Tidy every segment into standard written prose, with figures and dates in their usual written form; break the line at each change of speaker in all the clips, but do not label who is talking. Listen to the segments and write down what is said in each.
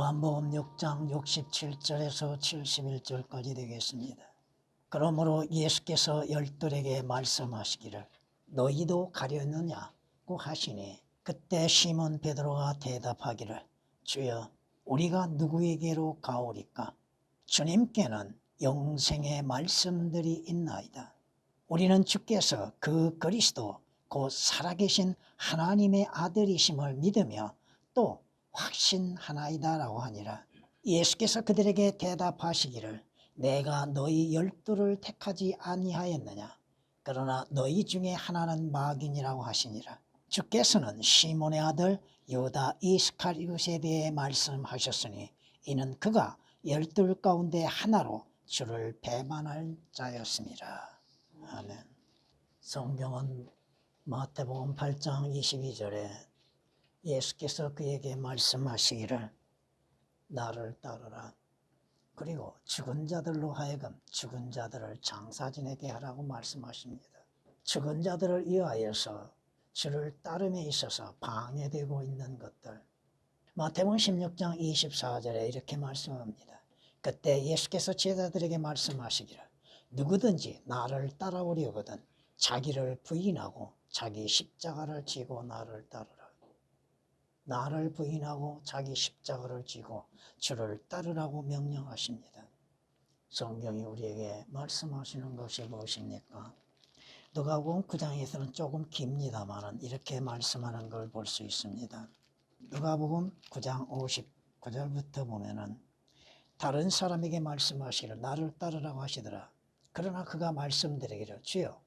요한복음 6장 67절에서 71절까지 되겠습니다. 그러므로 예수께서 열둘에게 말씀하시기를 너희도 가려느냐고 하시니 그때 시몬 베드로가 대답하기를 주여 우리가 누구에게로 가오리까? 주님께는 영생의 말씀들이 있나이다. 우리는 주께서 그 그리스도 곧 살아계신 하나님의 아들이심을 믿으며 또 확신하나이다라고 하니라. 예수께서 그들에게 대답하시기를 내가 너희 열둘을 택하지 아니하였느냐? 그러나 너희 중에 하나는 마귀니라고 하시니라. 주께서는 시몬의 아들 유다 이스카리ot에 대해 말씀하셨으니 이는 그가 열둘 가운데 하나로 주를 배반할 자였습니다. 아멘. 성경은 마태복음 8장 22절에 예수께서 그에게 말씀하시기를 나를 따르라. 그리고 죽은 자들로 하여금 죽은 자들을 장사 지내게 하라고 말씀하십니다. 죽은 자들을 위하여서 주를 따름에 있어서 방해되고 있는 것들. 마태복음 16장 24절에 이렇게 말씀합니다. 그때 예수께서 제자들에게 말씀하시기를 누구든지 나를 따라오려거든 자기를 부인하고 자기 십자가를 지고 나를 따르라. 나를 부인하고 자기 십자가를 지고 주를 따르라고 명령하십니다. 성경이 우리에게 말씀하시는 것이 무엇입니까? 누가복음 9장에서는 조금 깁니다만 이렇게 말씀하는 걸 볼 수 있습니다. 누가복음 9장 59절부터 보면은 다른 사람에게 말씀하시기를 나를 따르라고 하시더라. 그러나 그가 말씀드리기를 주여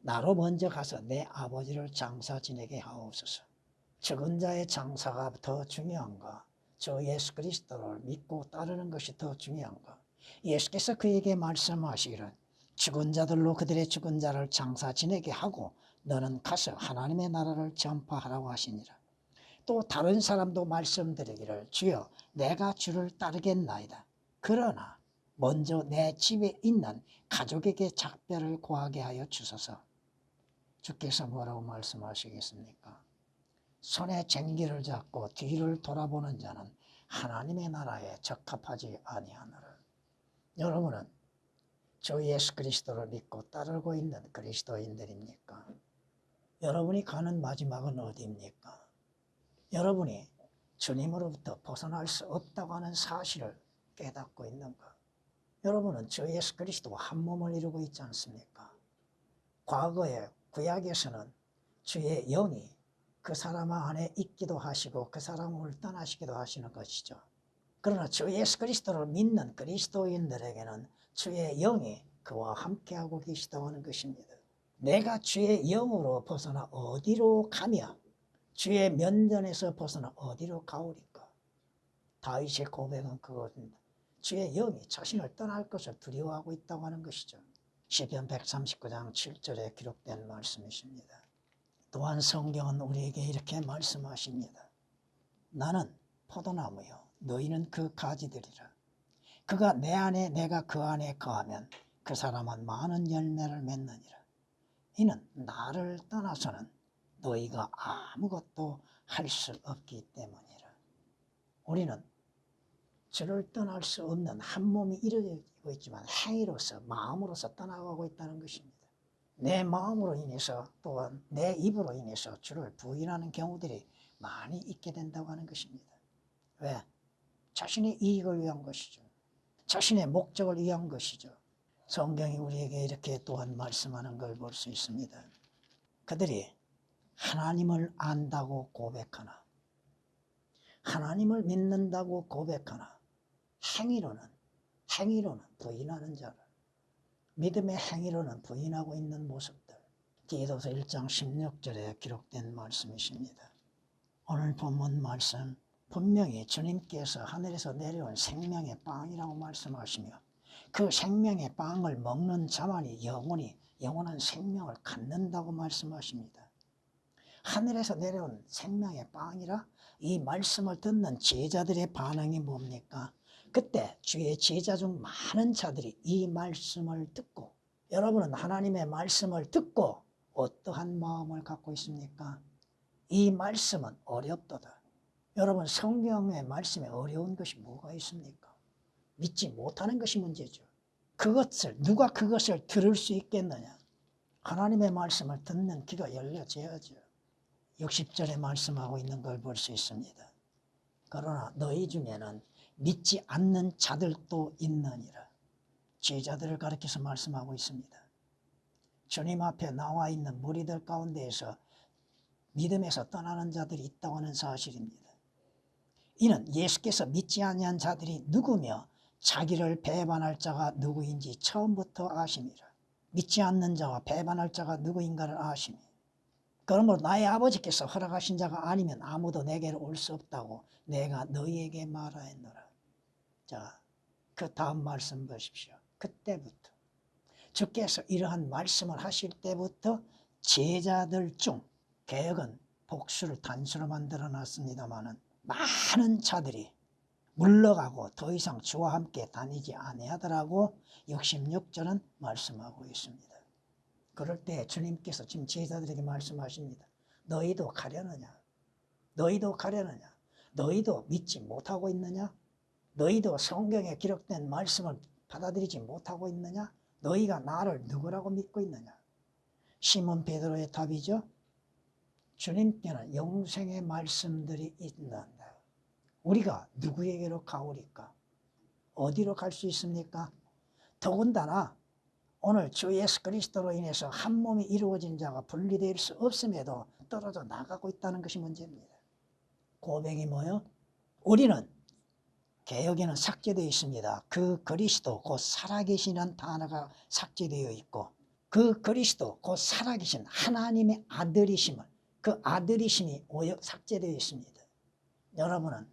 나로 먼저 가서 내 아버지를 장사 지내게 하옵소서. 죽은 자의 장사가 더 중요한가? 저 예수 그리스도를 믿고 따르는 것이 더 중요한가? 예수께서 그에게 말씀하시기를 죽은 자들로 그들의 죽은 자를 장사 지내게 하고 너는 가서 하나님의 나라를 전파하라고 하시니라. 또 다른 사람도 말씀드리기를 주여 내가 주를 따르겠나이다. 그러나 먼저 내 집에 있는 가족에게 작별을 고하게 하여 주소서. 주께서 뭐라고 말씀하시겠습니까? 손에 쟁기를 잡고 뒤를 돌아보는 자는 하나님의 나라에 적합하지 아니하노라. 여러분은 주 예수 그리스도를 믿고 따르고 있는 그리스도인들입니까? 여러분이 가는 마지막은 어디입니까? 여러분이 주님으로부터 벗어날 수 없다고 하는 사실을 깨닫고 있는가? 여러분은 주 예수 그리스도와 한 몸을 이루고 있지 않습니까? 과거에 구약에서는 주의 영이 그 사람 안에 있기도 하시고 그 사람을 떠나시기도 하시는 것이죠. 그러나 주 예수 그리스도를 믿는 그리스도인들에게는 주의 영이 그와 함께하고 계시다고 하는 것입니다. 내가 주의 영으로 벗어나 어디로 가며 주의 면전에서 벗어나 어디로 가오리까? 다윗의 고백은 그것입니다. 주의 영이 자신을 떠날 것을 두려워하고 있다고 하는 것이죠. 시편 139장 7절에 기록된 말씀이십니다. 또한 성경은 우리에게 이렇게 말씀하십니다. 나는 포도나무요 너희는 그 가지들이라. 그가 내 안에 내가 그 안에 거하면 그 사람은 많은 열매를 맺느니라. 이는 나를 떠나서는 너희가 아무것도 할 수 없기 때문이라. 우리는 주를 떠날 수 없는 한 몸이 이루어지고 있지만 행위로서 마음으로서 떠나가고 있다는 것입니다. 내 마음으로 인해서 또한 내 입으로 인해서 주를 부인하는 경우들이 많이 있게 된다고 하는 것입니다. 왜? 자신의 이익을 위한 것이죠. 자신의 목적을 위한 것이죠. 성경이 우리에게 이렇게 또한 말씀하는 걸 볼 수 있습니다. 그들이 하나님을 안다고 고백하나 하나님을 믿는다고 고백하나 행위로는 부인하는 자를 믿음의 행위로는 부인하고 있는 모습들. 디도서 1장 16절에 기록된 말씀이십니다. 오늘 본문 말씀 분명히 주님께서 하늘에서 내려온 생명의 빵이라고 말씀하시며 그 생명의 빵을 먹는 자만이 영원한 생명을 갖는다고 말씀하십니다. 하늘에서 내려온 생명의 빵이라 이 말씀을 듣는 제자들의 반응이 뭡니까? 그때 주의 제자 중 많은 자들이 이 말씀을 듣고 여러분은 하나님의 말씀을 듣고 어떠한 마음을 갖고 있습니까? 이 말씀은 어렵도다. 여러분 성경의 말씀에 어려운 것이 뭐가 있습니까? 믿지 못하는 것이 문제죠. 누가 그것을 들을 수 있겠느냐? 하나님의 말씀을 듣는 귀가 열려져야죠. 60절에 말씀하고 있는 걸 볼 수 있습니다. 그러나 너희 중에는 믿지 않는 자들도 있느니라. 제자들을 가리켜서 말씀하고 있습니다. 주님 앞에 나와 있는 무리들 가운데에서 믿음에서 떠나는 자들이 있다고 하는 사실입니다. 이는 예수께서 믿지 아니한 자들이 누구며 자기를 배반할 자가 누구인지 처음부터 아심이라. 믿지 않는 자와 배반할 자가 누구인가를 아심이. 그러므로 나의 아버지께서 허락하신 자가 아니면 아무도 내게로 올 수 없다고 내가 너희에게 말하였노라. 자, 그 다음 말씀 보십시오. 그때부터 주께서 이러한 말씀을 하실 때부터 제자들 중, 개역은 복수를 단수로 만들어 놨습니다마는 많은 자들이 물러가고 더 이상 주와 함께 다니지 아니하더라고 66절은 말씀하고 있습니다. 그럴 때 주님께서 지금 제자들에게 말씀하십니다. 너희도 가려느냐? 너희도 가려느냐? 너희도 믿지 못하고 있느냐? 너희도 성경에 기록된 말씀을 받아들이지 못하고 있느냐? 너희가 나를 누구라고 믿고 있느냐? 시몬 베드로의 답이죠. 주님께는 영생의 말씀들이 있는다. 우리가 누구에게로 가오리까? 어디로 갈 수 있습니까? 더군다나 오늘 주 예수 그리스도로 인해서 한 몸이 이루어진 자가 분리될 수 없음에도 떨어져 나가고 있다는 것이 문제입니다. 고백이 뭐요? 우리는 개역에는 삭제되어 있습니다. 그 그리스도 곧 살아계시는 단어가 삭제되어 있고 그 그리스도 곧 살아계신 하나님의 아들이심을 그 아들이심이 삭제되어 있습니다. 여러분은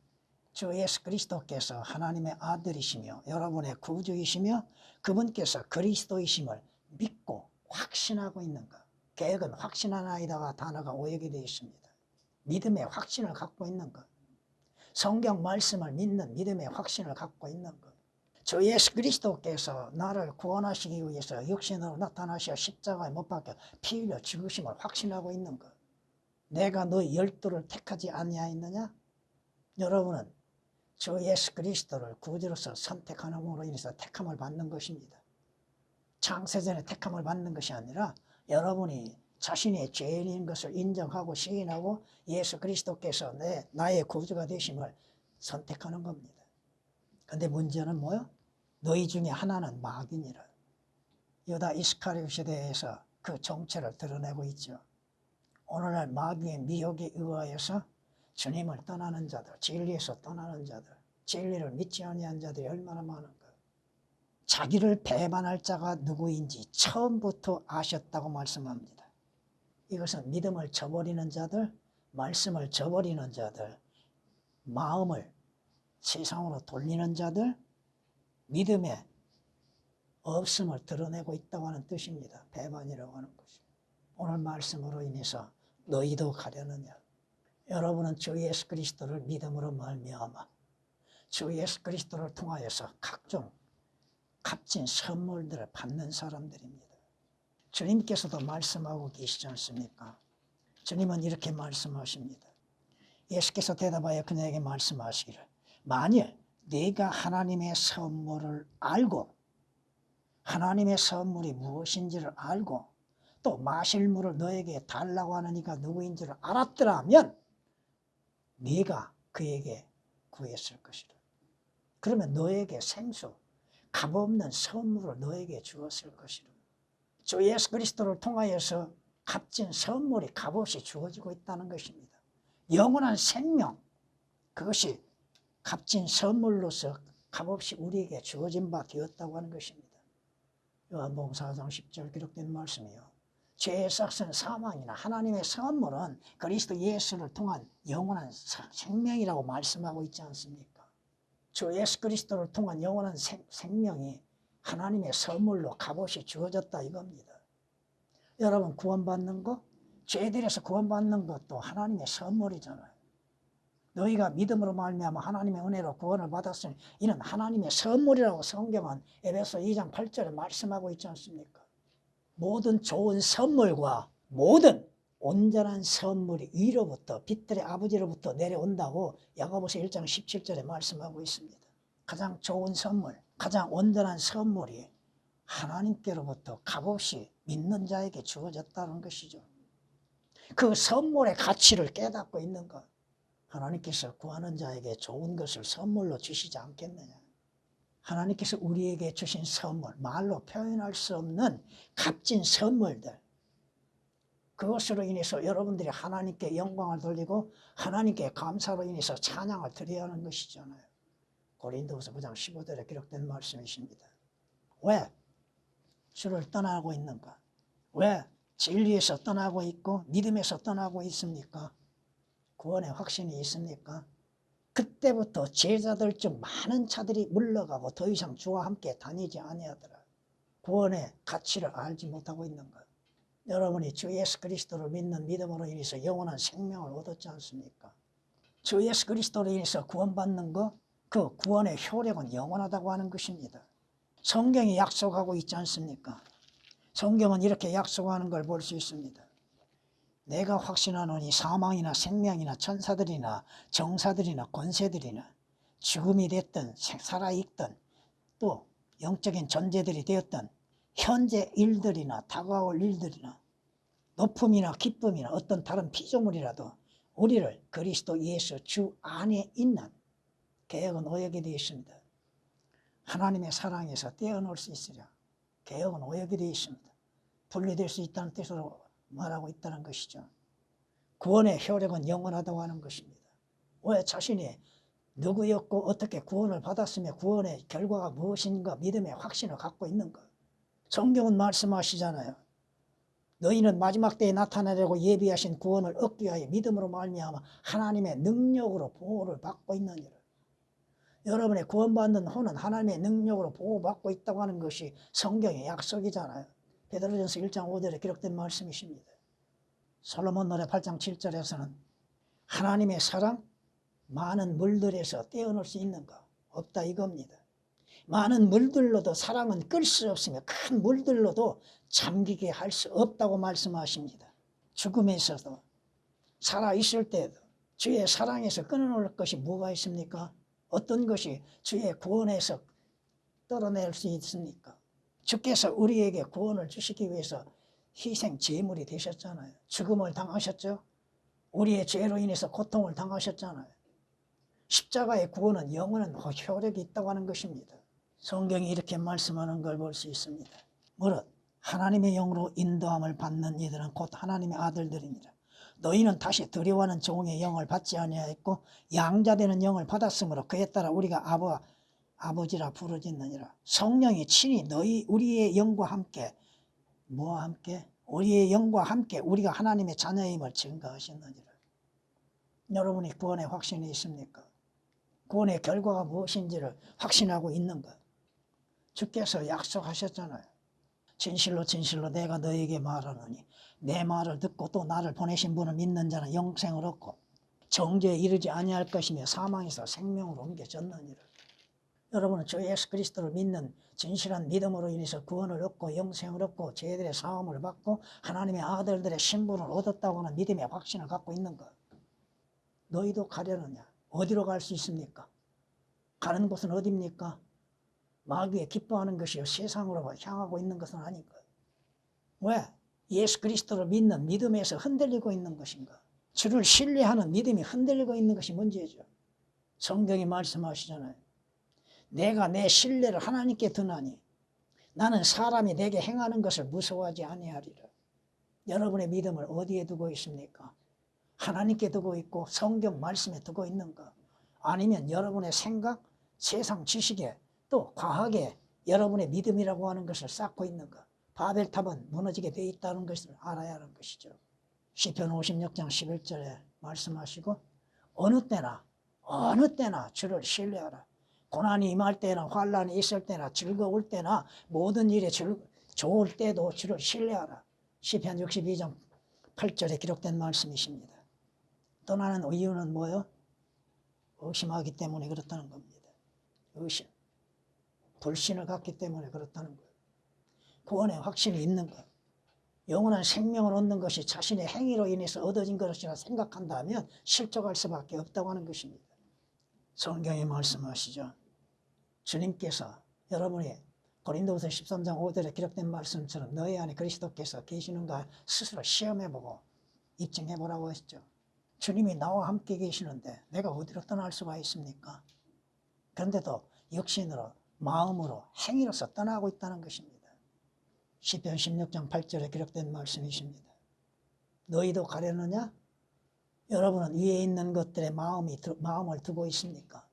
주 예수 그리스도께서 하나님의 아들이시며 여러분의 구주이시며 그분께서 그리스도이심을 믿고 확신하고 있는가? 개역은 확신하나이다가 단어가 오역이 되어 있습니다. 믿음의 확신을 갖고 있는가? 성경 말씀을 믿는 믿음의 확신을 갖고 있는가? 주 예수 그리스도께서 나를 구원하시기 위해서 육신으로 나타나셔 십자가에 못 박혀 피 흘려 죽으심을 확신하고 있는가? 내가 너희 12를 택하지 아니하였느냐? 여러분은 주 예수 그리스도를 구주로서 선택하는으로 인해서 택함을 받는 것입니다. 창세전에 택함을 받는 것이 아니라 여러분이 자신의 죄인인 것을 인정하고 시인하고 예수 그리스도께서 나의 구주가 되심을 선택하는 겁니다. 그런데 문제는 뭐요? 너희 중에 하나는 마귀니라. 유다 이스카리ot에 대해서 그 정체를 드러내고 있죠. 오늘날 마귀의 미혹에 의하여서 주님을 떠나는 자들, 진리에서 떠나는 자들, 진리를 믿지 아니한 자들이 얼마나 많은가. 자기를 배반할 자가 누구인지 처음부터 아셨다고 말씀합니다. 이것은 믿음을 저버리는 자들, 말씀을 저버리는 자들, 마음을 세상으로 돌리는 자들, 믿음의 없음을 드러내고 있다고 하는 뜻입니다. 배반이라고 하는 것이. 오늘 말씀으로 인해서 너희도 가려느냐? 여러분은 주 예수 그리스도를 믿음으로 말미암아 주 예수 그리스도를 통하여서 각종 값진 선물들을 받는 사람들입니다. 주님께서도 말씀하고 계시지 않습니까? 주님은 이렇게 말씀하십니다. 예수께서 대답하여 그녀에게 말씀하시기를 만일 네가 하나님의 선물을 알고 하나님의 선물이 무엇인지를 알고 또 마실 물을 너에게 달라고 하는 이가 누구인지를 알았더라면 네가 그에게 구했을 것이라. 그러면 너에게 생수, 값없는 선물을 너에게 주었을 것이라. 주 예수 그리스도를 통하여서 값진 선물이 값없이 주어지고 있다는 것입니다. 영원한 생명, 그것이 값진 선물로서 값없이 우리에게 주어진 바 되었다고 하는 것입니다. 요한복음 4장 10절 기록된 말씀이요. 죄의 삭은 사망이나 하나님의 선물은 그리스도 예수를 통한 영원한 생명이라고 말씀하고 있지 않습니까? 주 예수 그리스도를 통한 영원한 생명이 하나님의 선물로 값없이 주어졌다 이겁니다. 여러분 구원받는 것, 죄들에서 구원받는 것도 하나님의 선물이잖아요. 너희가 믿음으로 말미암아 하나님의 은혜로 구원을 받았으니 이는 하나님의 선물이라고 성경은 에베소 2장 8절에 말씀하고 있지 않습니까? 모든 좋은 선물과 모든 온전한 선물이 위로부터 빛들의 아버지로부터 내려온다고 야고보서 1장 17절에 말씀하고 있습니다. 가장 좋은 선물, 가장 온전한 선물이 하나님께로부터 값없이 믿는 자에게 주어졌다는 것이죠. 그 선물의 가치를 깨닫고 있는 것, 하나님께서 구하는 자에게 좋은 것을 선물로 주시지 않겠느냐. 하나님께서 우리에게 주신 선물, 말로 표현할 수 없는 값진 선물들, 그것으로 인해서 여러분들이 하나님께 영광을 돌리고 하나님께 감사로 인해서 찬양을 드려야 하는 것이잖아요. 고린도후서 9장 15절에 기록된 말씀이십니다. 왜 주를 떠나고 있는가? 왜 진리에서 떠나고 있고 믿음에서 떠나고 있습니까? 구원의 확신이 있습니까? 그때부터 제자들 중 많은 차들이 물러가고 더 이상 주와 함께 다니지 아니하더라. 구원의 가치를 알지 못하고 있는 것. 여러분이 주 예수 그리스도를 믿는 믿음으로 인해서 영원한 생명을 얻었지 않습니까? 주 예수 그리스도로 인해서 구원받는 것, 그 구원의 효력은 영원하다고 하는 것입니다. 성경이 약속하고 있지 않습니까? 성경은 이렇게 약속하는 걸 볼 수 있습니다. 내가 확신하노니 사망이나 생명이나 천사들이나 정사들이나 권세들이나 죽음이 됐든 살아있든 또 영적인 존재들이 되었든 현재 일들이나 다가올 일들이나 높음이나 기쁨이나 어떤 다른 피조물이라도 우리를 그리스도 예수 주 안에 있는 개혁은 오역이 되어 있습니다. 하나님의 사랑에서 떼어놓을 수 있으랴. 개혁은 오역이 되어 있습니다. 분리될 수 있다는 뜻으로 말하고 있다는 것이죠. 구원의 효력은 영원하다고 하는 것입니다. 왜 자신이 누구였고 어떻게 구원을 받았으며 구원의 결과가 무엇인가 믿음의 확신을 갖고 있는가. 성경은 말씀하시잖아요. 너희는 마지막 때에 나타나려고 예비하신 구원을 얻기 위하여 믿음으로 말미암아 하나님의 능력으로 보호를 받고 있느니라. 여러분의 구원받는 혼은 하나님의 능력으로 보호받고 있다고 하는 것이 성경의 약속이잖아요. 베드로전서 1장 5절에 기록된 말씀이십니다. 솔로몬 노래 8장 7절에서는 하나님의 사랑 많은 물들에서 떼어놓을 수 있는가? 없다 이겁니다. 많은 물들로도 사랑은 끌 수 없으며 큰 물들로도 잠기게 할 수 없다고 말씀하십니다. 죽음에서도 살아있을 때도 주의 사랑에서 끊어놓을 것이 뭐가 있습니까? 어떤 것이 주의 구원에서 떨어낼 수 있습니까? 주께서 우리에게 구원을 주시기 위해서 희생 제물이 되셨잖아요. 죽음을 당하셨죠. 우리의 죄로 인해서 고통을 당하셨잖아요. 십자가의 구원은 영원한 효력이 있다고 하는 것입니다. 성경이 이렇게 말씀하는 걸 볼 수 있습니다. 무릇 하나님의 영으로 인도함을 받는 이들은 곧 하나님의 아들들이니라. 너희는 다시 두려워하는 종의 영을 받지 아니하였고 양자되는 영을 받았으므로 그에 따라 우리가 아버지라 부르짖느니라. 성령이 친히 우리의 영과 함께 뭐와 함께? 우리의 영과 함께 우리가 하나님의 자녀임을 증거하시느니라. 여러분이 구원의 확신이 있습니까? 구원의 결과가 무엇인지를 확신하고 있는가? 주께서 약속하셨잖아요. 진실로 진실로 내가 너에게 말하노니 내 말을 듣고 또 나를 보내신 분을 믿는 자는 영생을 얻고 정죄에 이르지 아니할 것이며 사망에서 생명으로 옮겨졌느니라. 여러분은 주 예수 그리스도를 믿는 진실한 믿음으로 인해서 구원을 얻고 영생을 얻고 죄들의 사함을 받고 하나님의 아들들의 신분을 얻었다고 하는 믿음의 확신을 갖고 있는가? 너희도 가려느냐? 어디로 갈 수 있습니까? 가는 곳은 어디입니까? 마귀에 기뻐하는 것이요 세상으로 향하고 있는 것은 아닌가? 왜? 예수 그리스도를 믿는 믿음에서 흔들리고 있는 것인가? 주를 신뢰하는 믿음이 흔들리고 있는 것이 문제죠. 성경이 말씀하시잖아요. 내가 내 신뢰를 하나님께 두나니 나는 사람이 내게 행하는 것을 무서워하지 아니하리라. 여러분의 믿음을 어디에 두고 있습니까? 하나님께 두고 있고 성경 말씀에 두고 있는가? 아니면 여러분의 생각, 세상 지식에 또 과학에 여러분의 믿음이라고 하는 것을 쌓고 있는가? 바벨탑은 무너지게 되어 있다는 것을 알아야 하는 것이죠. 시편 56장 11절에 말씀하시고 어느 때나 주를 신뢰하라. 고난이 임할 때나 환난이 있을 때나 즐거울 때나 모든 일에 좋을 때도 주를 신뢰하라. 시편 62장 8절에 기록된 말씀이십니다. 떠나는 이유는 뭐예요? 의심하기 때문에 그렇다는 겁니다. 의심. 불신을 갖기 때문에 그렇다는 거예요. 구원의 확신이 있는 것. 영원한 생명을 얻는 것이 자신의 행위로 인해서 얻어진 것이라 생각한다면 실족할 수밖에 없다고 하는 것입니다. 성경에 말씀하시죠. 주님께서 여러분이 고린도후서 13장 5절에 기록된 말씀처럼 너희 안에 그리스도께서 계시는가 스스로 시험해보고 입증해보라고 했죠. 주님이 나와 함께 계시는데 내가 어디로 떠날 수가 있습니까? 그런데도 육신으로, 마음으로, 행위로서 떠나고 있다는 것입니다. 시편 16장 8절에 기록된 말씀이십니다. 너희도 가려느냐? 여러분은 위에 있는 것들에 마음을 두고 있습니까?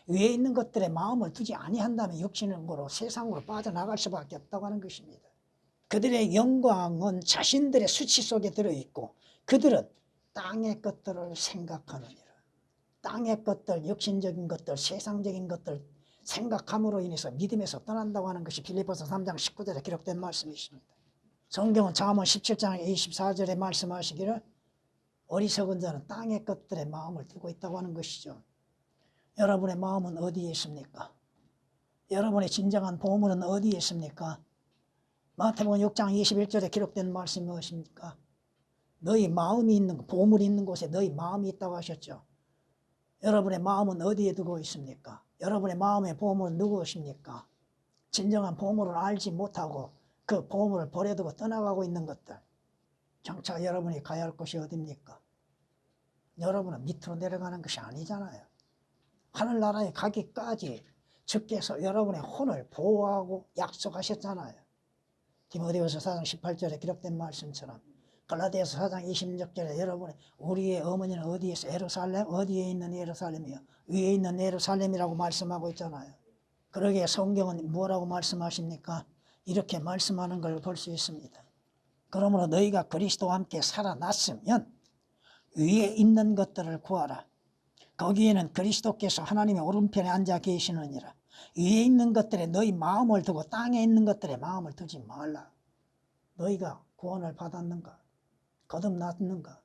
위에 있는 것들에 마음을 두지 아니한다면 육신으로 세상으로 빠져나갈 수밖에 없다고 하는 것입니다. 그들의 영광은 자신들의 수치 속에 들어있고 그들은 땅의 것들을 생각하느니라. 땅의 것들, 육신적인 것들, 세상적인 것들 생각함으로 인해서 믿음에서 떠난다고 하는 것이 빌립보서 3장 19절에 기록된 말씀이십니다. 성경은 잠언 17장 24절에 말씀하시기를 어리석은 자는 땅의 것들에 마음을 두고 있다고 하는 것이죠. 여러분의 마음은 어디에 있습니까? 여러분의 진정한 보물은 어디에 있습니까? 마태복음 6장 21절에 기록된 말씀이 무엇입니까? 너희 마음이 있는 보물이 있는 곳에 너희 마음이 있다고 하셨죠. 여러분의 마음은 어디에 두고 있습니까? 여러분의 마음의 보물은 누구십니까? 진정한 보물을 알지 못하고 그 보물을 버려두고 떠나가고 있는 것들. 장차 여러분이 가야 할 곳이 어디입니까? 여러분은 밑으로 내려가는 것이 아니잖아요. 하늘나라에 가기까지 주께서 여러분의 혼을 보호하고 약속하셨잖아요. 디모데후서 4장 18절에 기록된 말씀처럼 갈라디아서 4장 26절에 여러분의 우리의 어머니는 어디에 있어? 예루살렘? 어디에 있는 예루살렘이요? 위에 있는 예루살렘이라고 말씀하고 있잖아요. 그러기에 성경은 뭐라고 말씀하십니까? 이렇게 말씀하는 걸 볼 수 있습니다. 그러므로 너희가 그리스도와 함께 살아났으면 위에 있는 것들을 구하라. 거기에는 그리스도께서 하나님의 오른편에 앉아 계시느니라. 위에 있는 것들에 너희 마음을 두고 땅에 있는 것들에 마음을 두지 말라. 너희가 구원을 받았는가? 거듭났는가?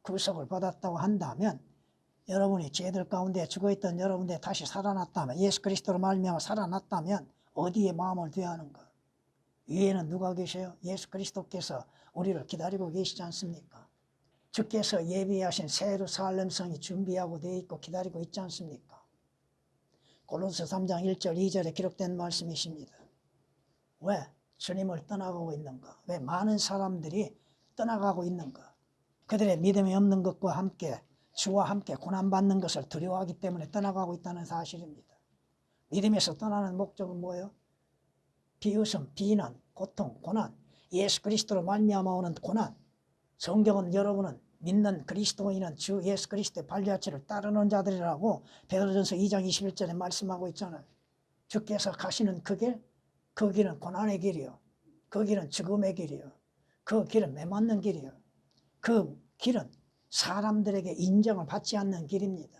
구속을 받았다고 한다면 여러분이 죄들 가운데 죽어있던 여러분들 다시 살아났다면 예수 그리스도로 말미암아 살아났다면 어디에 마음을 둬야 하는가? 위에는 누가 계셔요? 예수 그리스도께서 우리를 기다리고 계시지 않습니까? 주께서 예비하신 새 예루살렘 성이 준비하고 되어 있고 기다리고 있지 않습니까? 골로새 3장 1절 2절에 기록된 말씀이십니다. 왜 주님을 떠나가고 있는가? 왜 많은 사람들이 떠나가고 있는가? 그들의 믿음이 없는 것과 함께 주와 함께 고난받는 것을 두려워하기 때문에 떠나가고 있다는 사실입니다. 믿음에서 떠나는 목적은 뭐예요? 비웃음, 비난, 고통, 고난, 예수 그리스도로 말미암아 오는 고난. 성경은 여러분은 믿는 그리스도인은 주 예수 그리스도의 발자취를 따르는 자들이라고 베드로전서 2장 21절에 말씀하고 있잖아요. 주께서 가시는 그 길, 그 길은 고난의 길이요. 그 길은 죽음의 길이요. 그 길은 매맞는 길이요. 그 길은 사람들에게 인정을 받지 않는 길입니다.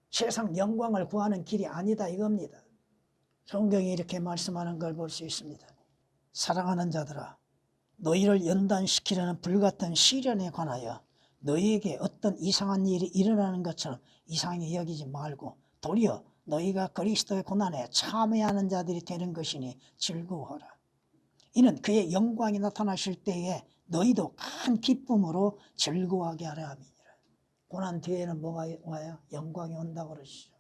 세상 영광을 구하는 길이 아니다 이겁니다. 성경이 이렇게 말씀하는 걸 볼 수 있습니다. 사랑하는 자들아, 너희를 연단시키려는 불같은 시련에 관하여 너희에게 어떤 이상한 일이 일어나는 것처럼 이상히 여기지 말고 도리어 너희가 그리스도의 고난에 참여하는 자들이 되는 것이니 즐거워하라. 이는 그의 영광이 나타나실 때에 너희도 큰 기쁨으로 즐거워하게 하려 함이니라. 고난 뒤에는 뭐가 와요? 영광이 온다고 그러시죠.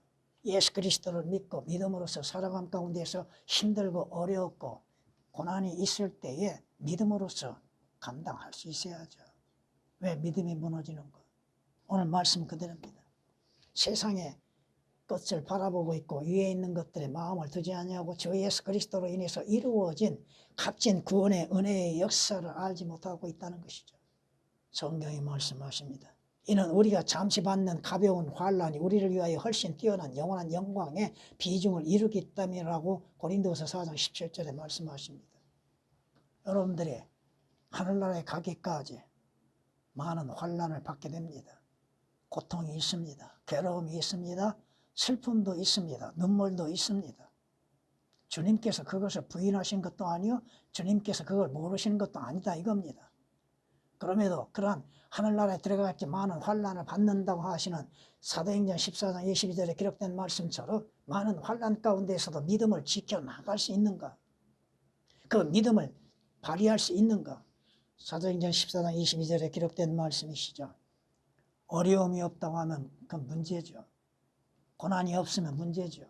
예수 그리스도를 믿고 믿음으로써 살아감 가운데서 힘들고 어려웠고 고난이 있을 때에 믿음으로써 감당할 수 있어야죠. 왜 믿음이 무너지는 것? 오늘 말씀 그대로입니다. 세상의 것을 바라보고 있고 위에 있는 것들에 마음을 두지 아니하고 주 예수 그리스도로 인해서 이루어진 값진 구원의 은혜의 역사를 알지 못하고 있다는 것이죠. 성경이 말씀하십니다. 이는 우리가 잠시 받는 가벼운 환난이 우리를 위하여 훨씬 뛰어난 영원한 영광의 비중을 이루기 때문이라고 고린도후서 4장 17절에 말씀하십니다. 여러분들이 하늘나라에 가기까지 많은 환난을 받게 됩니다. 고통이 있습니다. 괴로움이 있습니다. 슬픔도 있습니다. 눈물도 있습니다. 주님께서 그것을 부인하신 것도 아니요 주님께서 그걸 모르시는 것도 아니다 이겁니다. 그럼에도 그러한 하늘나라에 들어갔지 많은 환난을 받는다고 하시는 사도행전 14장 22절에 기록된 말씀처럼 많은 환난 가운데서도 믿음을 지켜나갈 수 있는가? 그 믿음을 발휘할 수 있는가? 사도행전 14장 22절에 기록된 말씀이시죠. 어려움이 없다고 하면 그건 문제죠. 고난이 없으면 문제죠.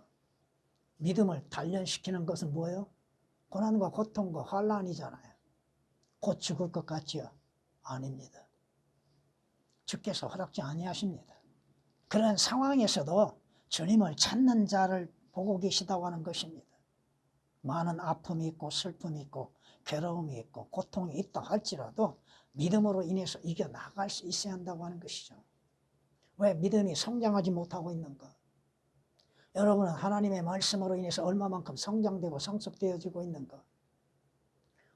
믿음을 단련시키는 것은 뭐예요? 고난과 고통과 환난이잖아요. 곧 죽을 것 같지요? 아닙니다. 주께서 허락지 아니하십니다. 그런 상황에서도 주님을 찾는 자를 보고 계시다고 하는 것입니다. 많은 아픔이 있고 슬픔이 있고 괴로움이 있고 고통이 있다 할지라도 믿음으로 인해서 이겨나갈 수 있어야 한다고 하는 것이죠. 왜 믿음이 성장하지 못하고 있는가? 여러분은 하나님의 말씀으로 인해서 얼마만큼 성장되고 성숙되어지고 있는가?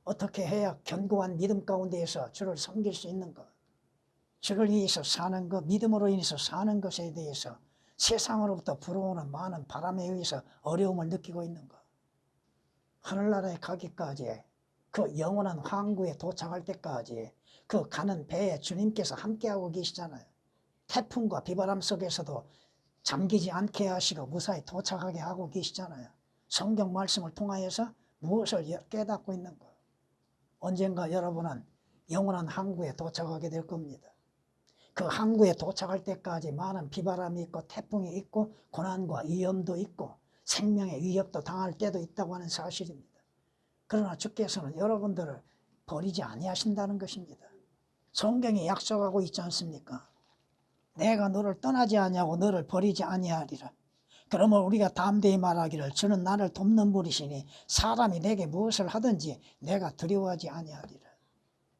어떻게 해야 견고한 믿음 가운데에서 주를 섬길 수 있는가? 주를 위해서 사는 것, 믿음으로 인해서 사는 것에 대해서 세상으로부터 불어오는 많은 바람에 의해서 어려움을 느끼고 있는가? 하늘나라에 가기까지 그 영원한 항구에 도착할 때까지 그 가는 배에 주님께서 함께하고 계시잖아요. 태풍과 비바람 속에서도 잠기지 않게 하시고 무사히 도착하게 하고 계시잖아요. 성경 말씀을 통하여서 무엇을 깨닫고 있는가? 언젠가 여러분은 영원한 항구에 도착하게 될 겁니다. 그 항구에 도착할 때까지 많은 비바람이 있고 태풍이 있고 고난과 위험도 있고 생명의 위협도 당할 때도 있다고 하는 사실입니다. 그러나 주께서는 여러분들을 버리지 아니하신다는 것입니다. 성경이 약속하고 있지 않습니까? 내가 너를 떠나지 아니하고 너를 버리지 아니하리라. 그러면 우리가 담대히 말하기를 주는 나를 돕는 분이시니 사람이 내게 무엇을 하든지 내가 두려워하지 아니하리라.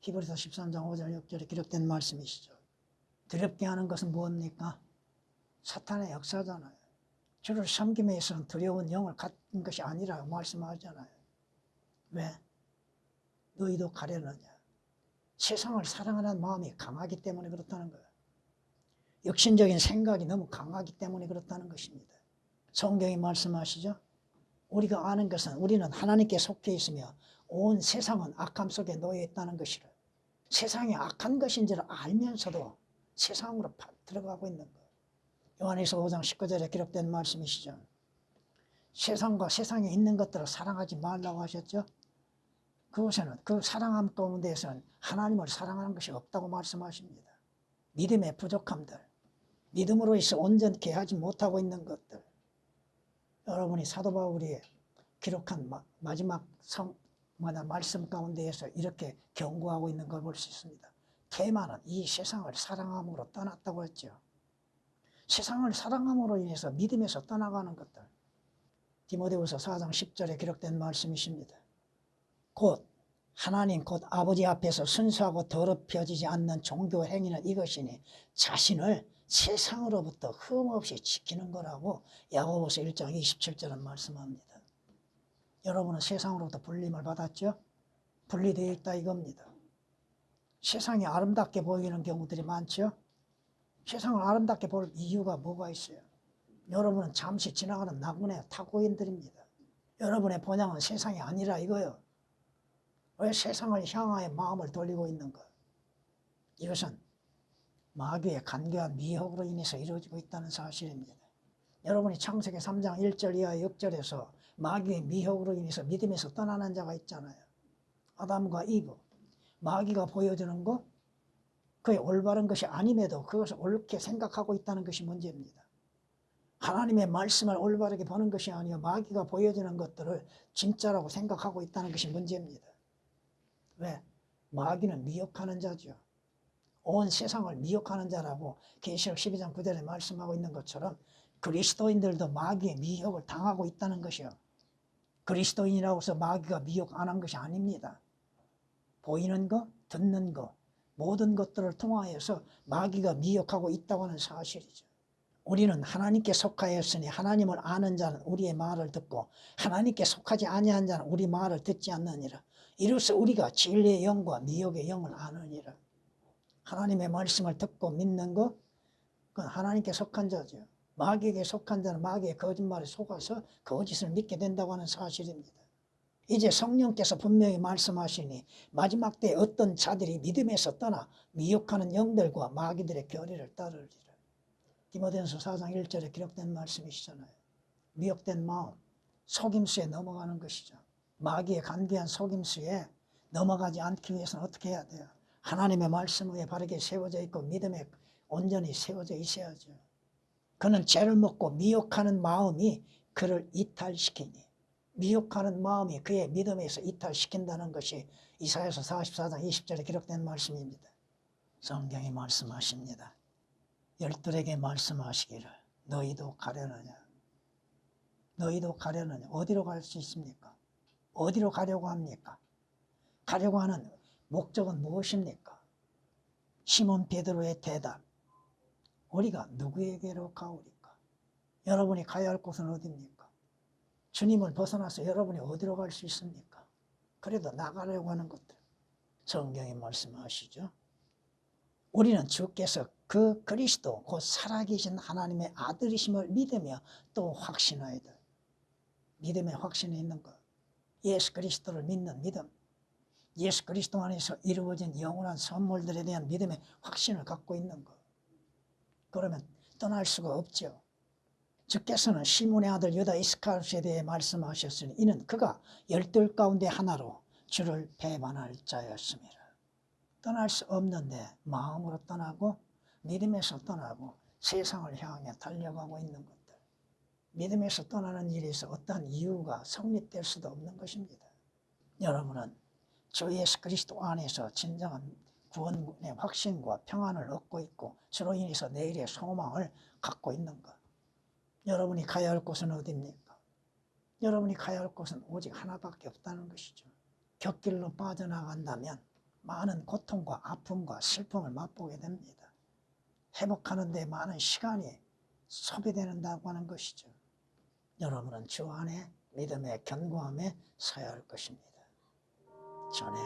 히브리서 13장 5절 6절에 기록된 말씀이시죠. 두렵게 하는 것은 무엇입니까? 사탄의 역사잖아요. 주를 섬김에 있어서는 두려운 영을 갖는 것이 아니라고 말씀하잖아요. 왜? 너희도 가려느냐? 세상을 사랑하는 마음이 강하기 때문에 그렇다는 거예요. 육신적인 생각이 너무 강하기 때문에 그렇다는 것입니다. 성경이 말씀하시죠. 우리가 아는 것은 우리는 하나님께 속해 있으며 온 세상은 악함 속에 놓여 있다는 것이라. 세상이 악한 것인 줄 알면서도 세상으로 들어가고 있는 것. 요한일서 5장 19절에 기록된 말씀이시죠. 세상과 세상에 있는 것들을 사랑하지 말라고 하셨죠. 그것에는 그 사랑함 가운데에서는 하나님을 사랑하는 것이 없다고 말씀하십니다. 믿음의 부족함들, 믿음으로 인해서 온전케 하지 못하고 있는 것들. 여러분이 사도 바울이 기록한 마지막 말씀 가운데에서 이렇게 경고하고 있는 걸 볼 수 있습니다. 대만은 이 세상을 사랑함으로 떠났다고 했죠. 세상을 사랑함으로 인해서 믿음에서 떠나가는 것들. 디모데후서 4장 10절에 기록된 말씀이십니다. 곧 하나님 곧 아버지 앞에서 순수하고 더럽혀지지 않는 종교 행위는 이것이니 자신을 세상으로부터 흠없이 지키는 거라고 야고보서 1장 27절은 말씀합니다. 여러분은 세상으로부터 분림을 받았죠? 분리되어 있다 이겁니다. 세상이 아름답게 보이는 경우들이 많죠? 세상을 아름답게 볼 이유가 뭐가 있어요? 여러분은 잠시 지나가는 나그네 타고인들입니다. 여러분의 본향은 세상이 아니라 이거요. 왜 세상을 향하여 마음을 돌리고 있는가? 이것은 마귀의 간교한 미혹으로 인해서 이루어지고 있다는 사실입니다. 여러분이 창세기 3장 1절 이하 6절에서 마귀의 미혹으로 인해서 믿음에서 떠나는 자가 있잖아요. 아담과 이브. 마귀가 보여주는 것, 그게 올바른 것이 아님에도 그것을 옳게 생각하고 있다는 것이 문제입니다. 하나님의 말씀을 올바르게 보는 것이 아니라 마귀가 보여주는 것들을 진짜라고 생각하고 있다는 것이 문제입니다. 왜? 마귀는 미혹하는 자죠. 온 세상을 미혹하는 자라고 계시록 12장 9절에 말씀하고 있는 것처럼 그리스도인들도 마귀의 미혹을 당하고 있다는 것이요. 그리스도인이라고 해서 마귀가 미혹 안 한 것이 아닙니다. 보이는 것, 듣는 것, 모든 것들을 통하여서 마귀가 미혹하고 있다고 하는 사실이죠. 우리는 하나님께 속하였으니 하나님을 아는 자는 우리의 말을 듣고 하나님께 속하지 아니한 자는 우리 말을 듣지 않느니라. 이로써 우리가 진리의 영과 미혹의 영을 아느니라. 하나님의 말씀을 듣고 믿는 것, 그건 하나님께 속한 자죠. 마귀에게 속한 자는 마귀의 거짓말에 속아서 거짓을 믿게 된다고 하는 사실입니다. 이제 성령께서 분명히 말씀하시니 마지막 때에 어떤 자들이 믿음에서 떠나 미혹하는 영들과 마귀들의 교리를 따르리라. 디모데전서 4장 1절에 기록된 말씀이시잖아요. 미혹된 마음, 속임수에 넘어가는 것이죠. 마귀의 간교한 속임수에 넘어가지 않기 위해서는 어떻게 해야 돼요? 하나님의 말씀 위에 바르게 세워져 있고 믿음에 온전히 세워져 있어야죠. 그는 죄를 먹고 미혹하는 마음이 그를 이탈시키니, 미혹하는 마음이 그의 믿음에서 이탈시킨다는 것이 이사야서 44장 20절에 기록된 말씀입니다. 성경이 말씀하십니다. 열둘에게 말씀하시기를 너희도 가려느냐. 너희도 가려느냐. 어디로 갈 수 있습니까? 어디로 가려고 합니까? 가려고 하는 목적은 무엇입니까? 시몬 베드로의 대답. 우리가 누구에게로 가오리까? 여러분이 가야 할 곳은 어디입니까? 주님을 벗어나서 여러분이 어디로 갈 수 있습니까? 그래도 나가려고 하는 것들. 성경이 말씀하시죠. 우리는 주께서 그 그리스도 곧 살아계신 하나님의 아들이심을 믿으며 또 확신하여야. 믿음의 확신이 있는 것. 예수 그리스도를 믿는 믿음. 예수 그리스도 안에서 이루어진 영원한 선물들에 대한 믿음의 확신을 갖고 있는 것. 그러면 떠날 수가 없죠. 주께서는 시몬의 아들 유다 이스카리ot에 대해 말씀하셨으니 이는 그가 12 가운데 하나로 주를 배반할 자였습니다. 떠날 수 없는데 마음으로 떠나고 믿음에서 떠나고 세상을 향해 달려가고 있는 것들. 믿음에서 떠나는 일에서 어떠한 이유가 성립될 수도 없는 것입니다. 여러분은 주 예수 그리스도 안에서 진정한 구원의 확신과 평안을 얻고 있고 주로 인해서 내일의 소망을 갖고 있는 것. 여러분이 가야 할 곳은 어디입니까? 여러분이 가야 할 곳은 오직 하나밖에 없다는 것이죠. 곁길로 빠져나간다면 많은 고통과 아픔과 슬픔을 맛보게 됩니다. 회복하는 데 많은 시간이 소비된다고 하는 것이죠. 여러분은 주 안에 믿음의 견고함에 서야 할 것입니다. 전에